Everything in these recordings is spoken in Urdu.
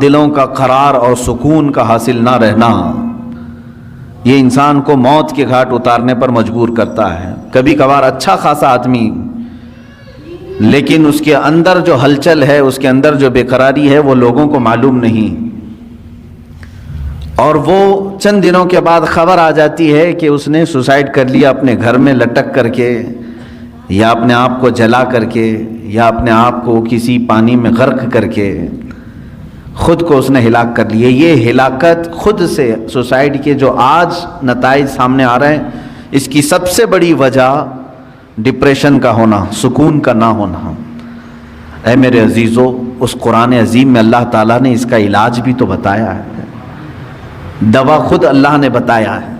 دلوں کا قرار اور سکون کا حاصل نہ رہنا، یہ انسان کو موت کے گھاٹ اتارنے پر مجبور کرتا ہے۔ کبھی کبھار اچھا خاصا آدمی، لیکن اس کے اندر جو ہلچل ہے، اس کے اندر جو بے قراری ہے، وہ لوگوں کو معلوم نہیں، اور وہ چند دنوں کے بعد خبر آ جاتی ہے کہ اس نے سوسائڈ کر لیا، اپنے گھر میں لٹک کر کے، یا اپنے آپ کو جلا کر کے، یا اپنے آپ کو کسی پانی میں غرق کر کے خود کو اس نے ہلاک کر لیا۔ یہ ہلاکت خود سے سوسائڈ کے جو آج نتائج سامنے آ رہے ہیں، اس کی سب سے بڑی وجہ ڈپریشن کا ہونا، سکون کا نہ ہونا۔ اے میرے عزیزو، اس قرآن عظیم میں اللہ تعالیٰ نے اس کا علاج بھی تو بتایا ہے، دوا خود اللہ نے بتایا ہے،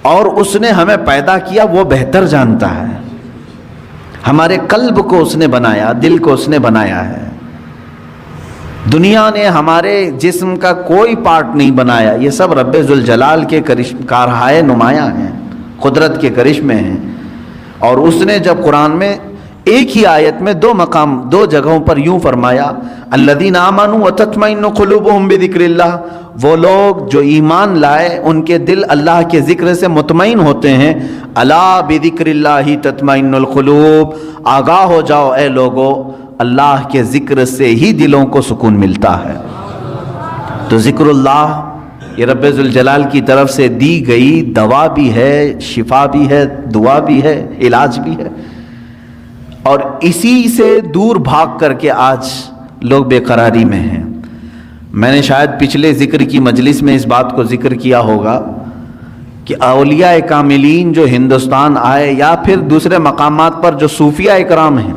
اور اس نے ہمیں پیدا کیا، وہ بہتر جانتا ہے۔ ہمارے قلب کو اس نے بنایا، دل کو اس نے بنایا ہے۔ دنیا نے ہمارے جسم کا کوئی پارٹ نہیں بنایا، یہ سب رب ذوالجلال کے کارہائے نمایاں ہیں، قدرت کے کرشمے ہیں۔ اور اس نے جب قرآن میں ایک ہی آیت میں دو جگہوں پر یوں فرمایا، الذین آمنوا وتطمئن قلوبهم بذکر اللہ، وہ لوگ جو ایمان لائے ان کے دل اللہ کے ذکر سے مطمئن ہوتے ہیں۔ الا بذکر اللہ تطمئن القلوب، آگاہ ہو جاؤ اے لوگو، اللہ کے ذکر سے ہی دلوں کو سکون ملتا ہے۔ تو ذکر اللہ یہ رب ذوالجلال کی طرف سے دی گئی دوا بھی ہے، شفا بھی ہے، دعا بھی ہے، علاج بھی ہے۔ اور اسی سے دور بھاگ کر کے آج لوگ بے قراری میں ہیں۔ میں نے شاید پچھلے ذکر کی مجلس میں اس بات کو ذکر کیا ہوگا کہ اولیاء کاملین جو ہندوستان آئے، یا پھر دوسرے مقامات پر جو صوفیہ اکرام ہیں،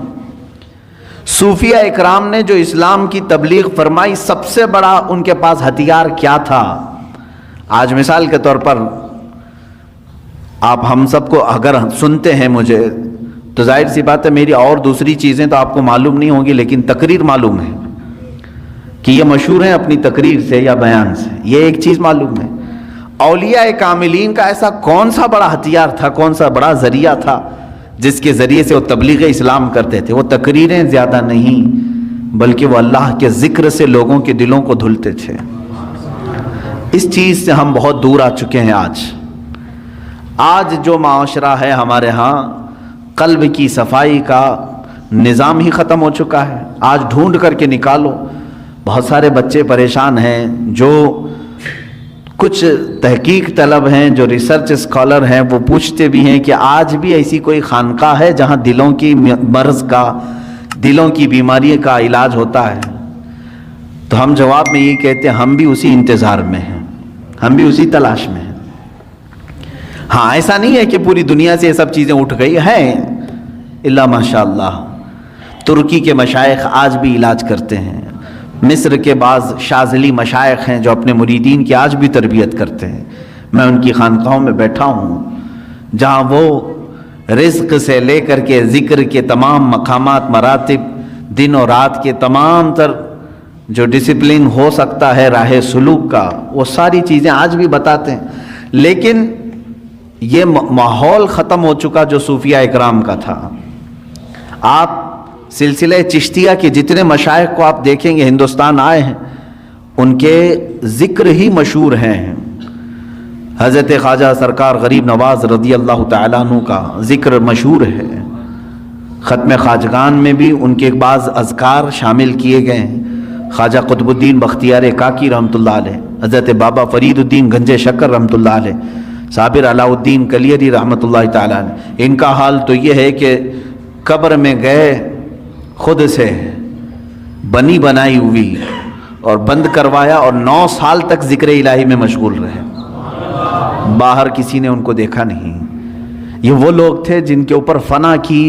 صوفیہ اکرام نے جو اسلام کی تبلیغ فرمائی، سب سے بڑا ان کے پاس ہتھیار کیا تھا؟ آج مثال کے طور پر آپ ہم سب کو اگر سنتے ہیں مجھے، تو ظاہر سی بات ہے میری اور دوسری چیزیں تو آپ کو معلوم نہیں ہوں گی، لیکن تقریر معلوم ہے کہ یہ مشہور ہیں اپنی تقریر سے یا بیان سے، یہ ایک چیز معلوم ہے۔ اولیاء کاملین کا ایسا کون سا بڑا ہتھیار تھا، کون سا بڑا ذریعہ تھا جس کے ذریعے سے وہ تبلیغ اسلام کرتے تھے؟ وہ تقریریں زیادہ نہیں، بلکہ وہ اللہ کے ذکر سے لوگوں کے دلوں کو دھلتے تھے۔ اس چیز سے ہم بہت دور آ چکے ہیں۔ آج جو معاشرہ ہے ہمارے ہاں، قلب کی صفائی کا نظام ہی ختم ہو چکا ہے۔ آج ڈھونڈ کر کے نکالو، بہت سارے بچے پریشان ہیں، جو کچھ تحقیق طلب ہیں، جو ریسرچ اسکالر ہیں، وہ پوچھتے بھی ہیں کہ آج بھی ایسی کوئی خانقاہ ہے جہاں دلوں کی مرض کا، دلوں کی بیماری کا علاج ہوتا ہے؟ تو ہم جواب میں یہ کہتے ہیں، ہم بھی اسی انتظار میں ہیں، ہم بھی اسی تلاش میں ہیں۔ ہاں، ایسا نہیں ہے کہ پوری دنیا سے یہ سب چیزیں اٹھ گئی ہیں، الا ماشاء اللہ۔ ترکی کے مشائخ آج بھی علاج کرتے ہیں، مصر کے بعض شاذلی مشائخ ہیں جو اپنے مریدین کی آج بھی تربیت کرتے ہیں۔ میں ان کی خانقاہوں میں بیٹھا ہوں، جہاں وہ رزق سے لے کر کے ذکر کے تمام مقامات، مراتب، دن اور رات کے تمام تر جو ڈسپلن ہو سکتا ہے راہ سلوک کا، وہ ساری چیزیں آج بھی بتاتے ہیں۔ لیکن یہ ماحول ختم ہو چکا جو صوفیہ اکرام کا تھا۔ آپ سلسلہ چشتیہ کے جتنے مشائخ کو آپ دیکھیں گے ہندوستان آئے ہیں، ان کے ذکر ہی مشہور ہیں۔ حضرت خواجہ سرکار غریب نواز رضی اللہ تعالیٰ عنہ کا ذکر مشہور ہے۔ ختم خواجگان میں بھی ان کے بعض اذکار شامل کیے گئے ہیں۔ خواجہ قطب الدین بختیار کاکی رحمۃ اللہ علیہ، حضرت بابا فرید الدین گنج شکر رحمۃ اللہ علیہ، صابر علاء الدین کلیری رحمۃ اللہ تعالیٰ علیہ، ان کا حال تو یہ ہے کہ قبر میں گئے، خود سے بنی بنائی ہوئی اور بند کروایا، اور 9 سال تک ذکر الہی میں مشغول رہے، باہر کسی نے ان کو دیکھا نہیں۔ یہ وہ لوگ تھے جن کے اوپر فنا کی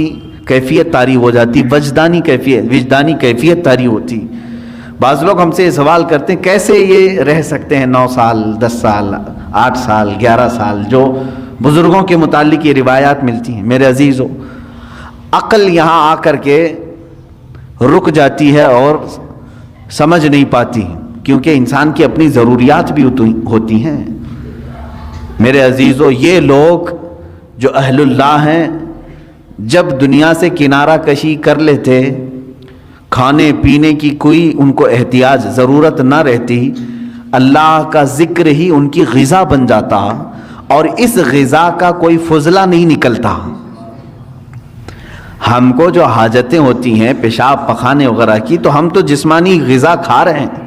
کیفیت طاری ہو جاتی، وجدانی کیفیت طاری ہوتی۔ بعض لوگ ہم سے یہ سوال کرتے ہیں کیسے یہ رہ سکتے ہیں 9 سال 10 سال 8 سال 11 سال، جو بزرگوں کے متعلق یہ روایات ملتی ہیں۔ میرے عزیزو، عقل یہاں آ کر کے رک جاتی ہے اور سمجھ نہیں پاتی، کیونکہ انسان کی اپنی ضروریات بھی ہوتی ہیں۔ میرے عزیزو، یہ لوگ جو اہل اللہ ہیں، جب دنیا سے کنارہ کشی کر لیتے، کھانے پینے کی کوئی ان کو احتیاج ضرورت نہ رہتی، اللہ کا ذکر ہی ان کی غذا بن جاتا اور اس غذا کا کوئی فضلہ نہیں نکلتا۔ ہم کو جو حاجتیں ہوتی ہیں پیشاب پخانے وغیرہ کی، تو ہم تو جسمانی غذا کھا رہے ہیں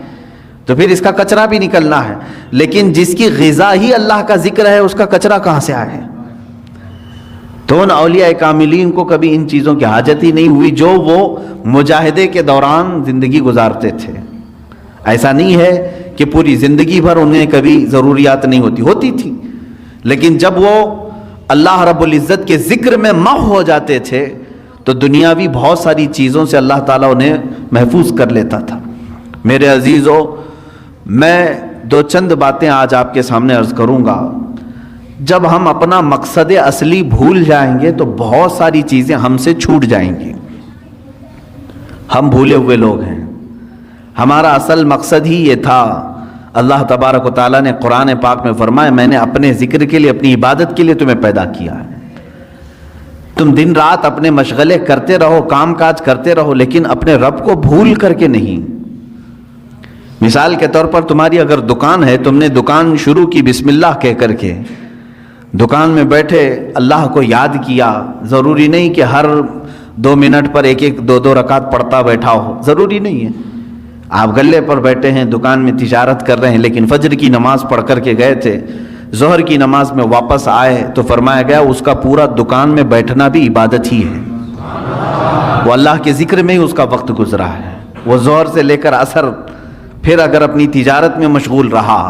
تو پھر اس کا کچرا بھی نکلنا ہے، لیکن جس کی غذا ہی اللہ کا ذکر ہے اس کا کچرا کہاں سے آئے؟ تو ان اولیاء کاملین کو کبھی ان چیزوں کی حاجت ہی نہیں ہوئی جو وہ مجاہدے کے دوران زندگی گزارتے تھے۔ ایسا نہیں ہے کہ پوری زندگی بھر انہیں کبھی ضروریات نہیں ہوتی تھی، لیکن جب وہ اللہ رب العزت کے ذکر میں محو ہو جاتے تھے تو دنیاوی بہت ساری چیزوں سے اللہ تعالیٰ انہیں محفوظ کر لیتا تھا۔ میرے عزیزو، میں دو چند باتیں آج آپ کے سامنے عرض کروں گا۔ جب ہم اپنا مقصد اصلی بھول جائیں گے تو بہت ساری چیزیں ہم سے چھوٹ جائیں گی۔ ہم بھولے ہوئے لوگ ہیں، ہمارا اصل مقصد ہی یہ تھا۔ اللہ تبارک و تعالیٰ نے قرآن پاک میں فرمایا، میں نے اپنے ذکر کے لیے، اپنی عبادت کے لیے تمہیں پیدا کیا ہے۔ تم دن رات اپنے مشغلے کرتے رہو، کام کاج کرتے رہو، لیکن اپنے رب کو بھول کر کے نہیں۔ مثال کے طور پر تمہاری اگر دکان ہے، تم نے دکان شروع کی بسم اللہ کہہ کر کے، دکان میں بیٹھے اللہ کو یاد کیا۔ ضروری نہیں کہ ہر 2 منٹ پر ایک 2 رکعت پڑھتا بیٹھا ہو، ضروری نہیں ہے۔ آپ گلے پر بیٹھے ہیں، دکان میں تجارت کر رہے ہیں، لیکن فجر کی نماز پڑھ کر کے گئے تھے، ظہر کی نماز میں واپس آئے تو فرمایا گیا اس کا پورا دکان میں بیٹھنا بھی عبادت ہی ہے۔ وہ اللہ کے ذکر میں ہی اس کا وقت گزرا ہے۔ وہ ظہر سے لے کر عصر پھر اگر اپنی تجارت میں مشغول رہا،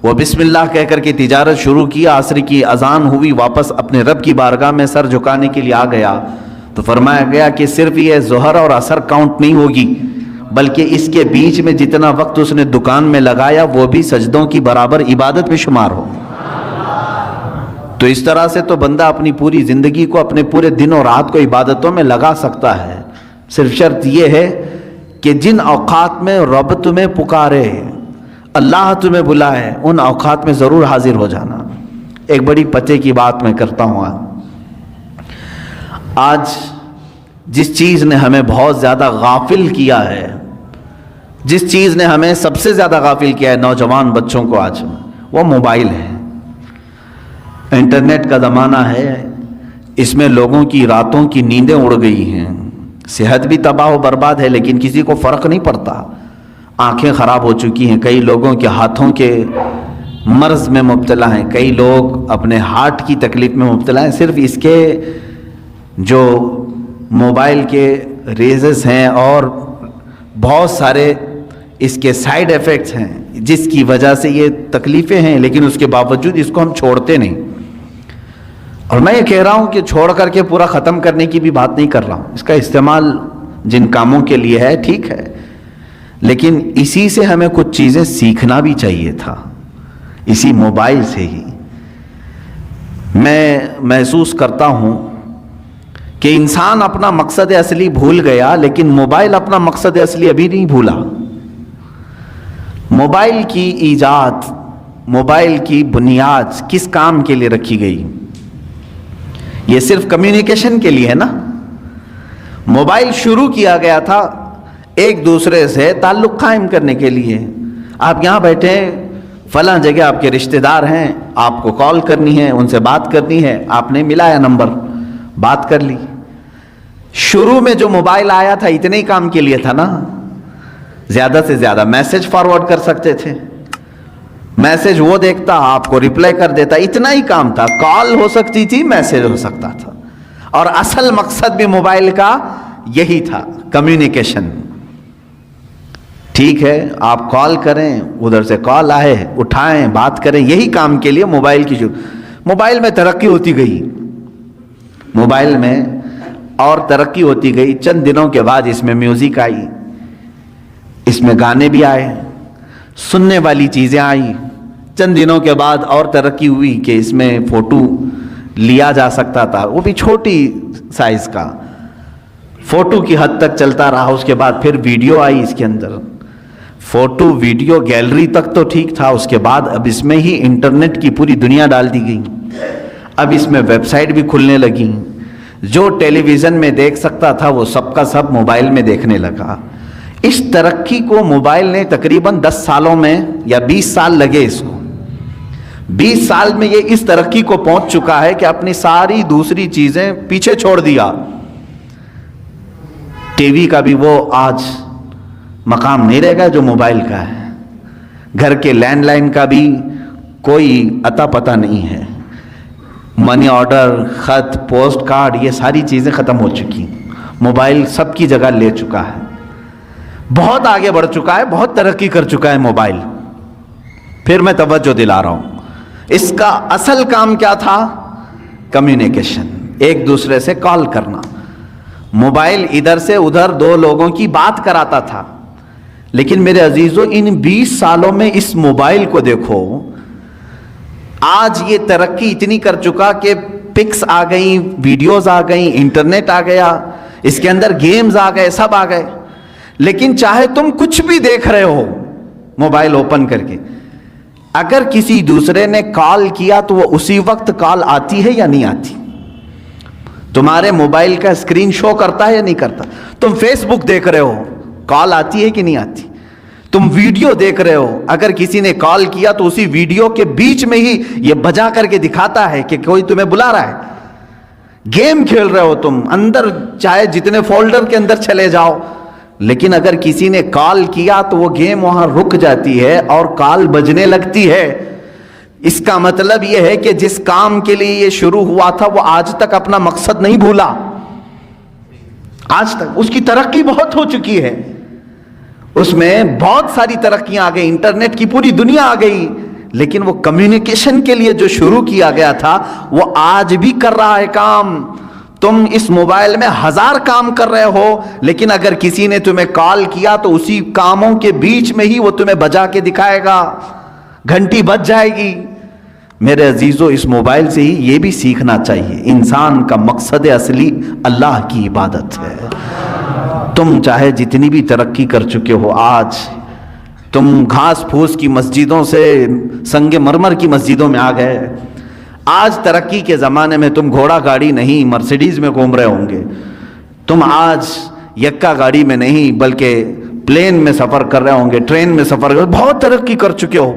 وہ بسم اللہ کہہ کر کے تجارت شروع کیا، عصر کی اذان ہوئی، واپس اپنے رب کی بارگاہ میں سر جھکانے کے لیے آ گیا تو فرمایا گیا کہ صرف یہ ظہر اور عصر کاؤنٹ نہیں ہوگی، بلکہ اس کے بیچ میں جتنا وقت اس نے دکان میں لگایا وہ بھی سجدوں کی برابر عبادت میں شمار ہو۔ تو اس طرح سے تو بندہ اپنی پوری زندگی کو، اپنے پورے دن اور رات کو عبادتوں میں لگا سکتا ہے۔ صرف شرط یہ ہے کہ جن اوقات میں رب تمہیں پکارے، اللہ تمہیں بلائے، ان اوقات میں ضرور حاضر ہو جانا۔ ایک بڑی پتے کی بات میں کرتا ہوں۔ آج جس چیز نے ہمیں بہت زیادہ غافل کیا ہے، جس چیز نے ہمیں سب سے زیادہ غافل کیا ہے نوجوان بچوں کو، آج وہ موبائل ہے۔ انٹرنیٹ کا زمانہ ہے، اس میں لوگوں کی راتوں کی نیندیں اڑ گئی ہیں، صحت بھی تباہ و برباد ہے، لیکن کسی کو فرق نہیں پڑتا۔ آنکھیں خراب ہو چکی ہیں، کئی لوگوں کے ہاتھوں کے مرض میں مبتلا ہیں، کئی لوگ اپنے ہارٹ کی تکلیف میں مبتلا ہیں، صرف اس کے جو موبائل کے ریزز ہیں اور بہت سارے اس کے سائیڈ ایفیکٹس ہیں جس کی وجہ سے یہ تکلیفیں ہیں، لیکن اس کے باوجود اس کو ہم چھوڑتے نہیں۔ اور میں یہ کہہ رہا ہوں کہ چھوڑ کر کے پورا ختم کرنے کی بھی بات نہیں کر رہا ہوں، اس کا استعمال جن کاموں کے لیے ہے ٹھیک ہے، لیکن اسی سے ہمیں کچھ چیزیں سیکھنا بھی چاہیے تھا، اسی موبائل سے ہی۔ میں محسوس کرتا ہوں کہ انسان اپنا مقصد اصلی بھول گیا، لیکن موبائل اپنا مقصد اصلی ابھی نہیں بھولا۔ موبائل کی ایجاد، موبائل کی بنیاد کس کام کے لیے رکھی گئی؟ یہ صرف کمیونیکیشن کے لیے ہے نا۔ موبائل شروع کیا گیا تھا ایک دوسرے سے تعلق قائم کرنے کے لیے۔ آپ یہاں بیٹھے فلاں جگہ آپ کے رشتہ دار ہیں، آپ کو کال کرنی ہے، ان سے بات کرنی ہے، آپ نے ملایا نمبر، بات کر لی۔ شروع میں جو موبائل آیا تھا اتنے ہی کام کے لیے تھا نا، زیادہ سے زیادہ میسج فارورڈ کر سکتے تھے، میسج وہ دیکھتا آپ کو ریپلائی کر دیتا، اتنا ہی کام تھا۔ کال ہو سکتی تھی، میسج ہو سکتا تھا، اور اصل مقصد بھی موبائل کا یہی تھا، کمیونیکیشن۔ ٹھیک ہے، آپ کال کریں، ادھر سے کال آئے اٹھائیں، بات کریں، یہی کام کے لیے موبائل کی موبائل میں ترقی ہوتی گئی، موبائل میں اور ترقی ہوتی گئی۔ چند دنوں کے بعد اس میں میوزک آئی، اس میں گانے بھی آئے، سننے والی چیزیں آئی۔ چند دنوں کے بعد اور ترقی ہوئی کہ اس میں فوٹو لیا جا سکتا تھا، وہ بھی چھوٹی سائز کا، فوٹو کی حد تک چلتا رہا۔ اس کے بعد پھر ویڈیو آئی اس کے اندر، فوٹو ویڈیو گیلری تک تو ٹھیک تھا، اس کے بعد اب اس میں ہی انٹرنیٹ کی پوری دنیا ڈال دی گئی۔ اب اس میں ویب سائٹ بھی کھلنے لگیں، جو ٹیلی ویژن میں دیکھ سکتا تھا وہ سب کا سب موبائل میں دیکھنے لگا. اس ترقی کو موبائل نے تقریباً 10 سالوں میں یا 20 سال لگے اس کو. 20 سال میں یہ اس ترقی کو پہنچ چکا ہے کہ اپنی ساری دوسری چیزیں پیچھے چھوڑ دیا. ٹی وی کا بھی وہ آج مقام نہیں رہے گا جو موبائل کا ہے. گھر کے لینڈ لائن کا بھی کوئی اتا پتہ نہیں ہے. منی آرڈر، خط، پوسٹ کارڈ، یہ ساری چیزیں ختم ہو چکی. موبائل سب کی جگہ لے چکا ہے. بہت آگے بڑھ چکا ہے، بہت ترقی کر چکا ہے موبائل. پھر میں توجہ دلا رہا ہوں، اس کا اصل کام کیا تھا؟ کمیونیکیشن، ایک دوسرے سے کال کرنا. موبائل ادھر سے ادھر دو لوگوں کی بات کراتا تھا. لیکن میرے عزیزو، ان 20 سالوں میں اس موبائل کو دیکھو، آج یہ ترقی اتنی کر چکا کہ پکس آ گئیں، ویڈیوز آ گئیں، انٹرنیٹ آ گیا، اس کے اندر گیمز آ گئے، سب آ گئے. لیکن چاہے تم کچھ بھی دیکھ رہے ہو موبائل اوپن کر کے، اگر کسی دوسرے نے کال کیا تو وہ اسی وقت کال آتی ہے یا نہیں آتی؟ تمہارے موبائل کا اسکرین شو کرتا ہے یا نہیں کرتا؟ تم فیس بک دیکھ رہے ہو، کال آتی ہے کہ نہیں آتی؟ تم ویڈیو دیکھ رہے ہو، اگر کسی نے کال کیا تو اسی ویڈیو کے بیچ میں ہی یہ بجا کر کے دکھاتا ہے کہ کوئی تمہیں بلا رہا ہے. گیم کھیل رہے ہو تم، اندر چاہے جتنے فولڈر کے اندر چلے جاؤ، لیکن اگر کسی نے کال کیا تو وہ گیم وہاں رک جاتی ہے اور کال بجنے لگتی ہے. اس کا مطلب یہ ہے کہ جس کام کے لیے یہ شروع ہوا تھا وہ آج تک اپنا مقصد نہیں بھولا. آج تک اس کی ترقی بہت ہو چکی ہے، اس میں بہت ساری ترقیاں آ گئی، انٹرنیٹ کی پوری دنیا آ گئی. لیکن وہ کمیونیکیشن کے لیے جو شروع کیا گیا تھا وہ آج بھی کر رہا ہے کام. تم اس موبائل میں 1000 کام کر رہے ہو، لیکن اگر کسی نے تمہیں کال کیا تو اسی کاموں کے بیچ میں ہی وہ تمہیں بجا کے دکھائے گا، گھنٹی بج جائے گی. میرے عزیزو، اس موبائل سے ہی یہ بھی سیکھنا چاہیے، انسان کا مقصد اصلی اللہ کی عبادت ہے. تم چاہے جتنی بھی ترقی کر چکے ہو، آج تم گھاس پھوس کی مسجدوں سے سنگ مرمر کی مسجدوں میں آ گئے. آج ترقی کے زمانے میں تم گھوڑا گاڑی نہیں مرسیڈیز میں گھوم رہے ہوں گے. تم آج یکا گاڑی میں نہیں بلکہ پلین میں سفر کر رہے ہوں گے، ٹرین میں سفر کر، بہت ترقی کر چکے ہو.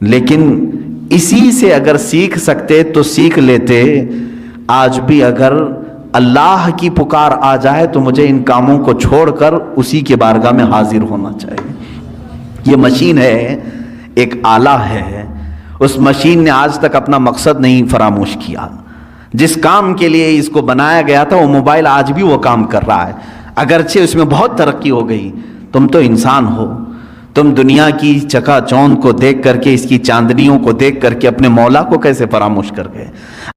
لیکن اسی سے اگر سیکھ سکتے تو سیکھ لیتے. آج بھی اگر اللہ کی پکار آ جائے تو مجھے ان کاموں کو چھوڑ کر اسی کے بارگاہ میں حاضر ہونا چاہیے. یہ مشین ہے، ایک آلہ ہے، اس مشین نے آج تک اپنا مقصد نہیں فراموش کیا. جس کام کے لیے اس کو بنایا گیا تھا وہ موبائل آج بھی وہ کام کر رہا ہے، اگرچہ اس میں بہت ترقی ہو گئی. تم تو انسان ہو، تم دنیا کی چکا چوند کو دیکھ کر کے، اس کی چاندنیوں کو دیکھ کر کے اپنے مولا کو کیسے فراموش کر گئے؟